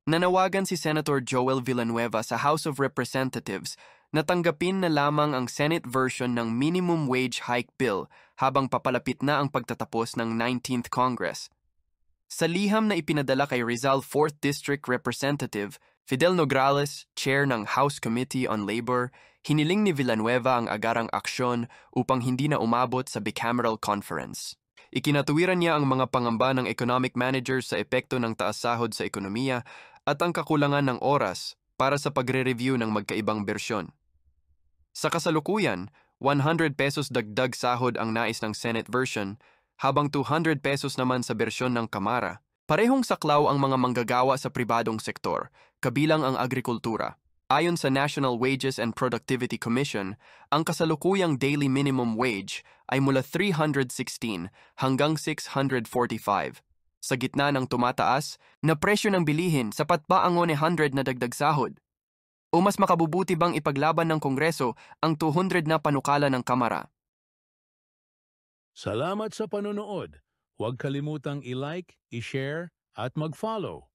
Nanawagan si Senator Joel Villanueva sa House of Representatives na tanggapin na lamang ang Senate version ng minimum wage hike bill habang papalapit na ang pagtatapos ng 19th Congress. Sa liham na ipinadala kay Rizal 4th District Representative Fidel Nograles, chair ng House Committee on Labor, hiniling ni Villanueva ang agarang aksyon upang hindi na umabot sa bicameral conference. Ikinatuwiran niya ang mga pangamba ng economic managers sa epekto ng taas sahod sa ekonomiya at ang kakulangan ng oras para sa pagre-review ng magkaibang bersyon. Sa kasalukuyan, 100 pesos dagdag sahod ang nais ng Senate version, habang 200 pesos naman sa bersyon ng Kamara. Parehong saklaw ang mga manggagawa sa pribadong sektor, kabilang ang agrikultura. Ayon sa National Wages and Productivity Commission, ang kasalukuyang daily minimum wage ay mula 316 hanggang 645. Sa gitna ng tumataas na presyo ng bilihin, sapat ba ang 100 na dagdag sahod? O mas makabubuti bang ipaglaban ng Kongreso ang 200 na panukala ng Kamara? Salamat sa panonood. Huwag kalimutang i-like, i-share at mag-follow.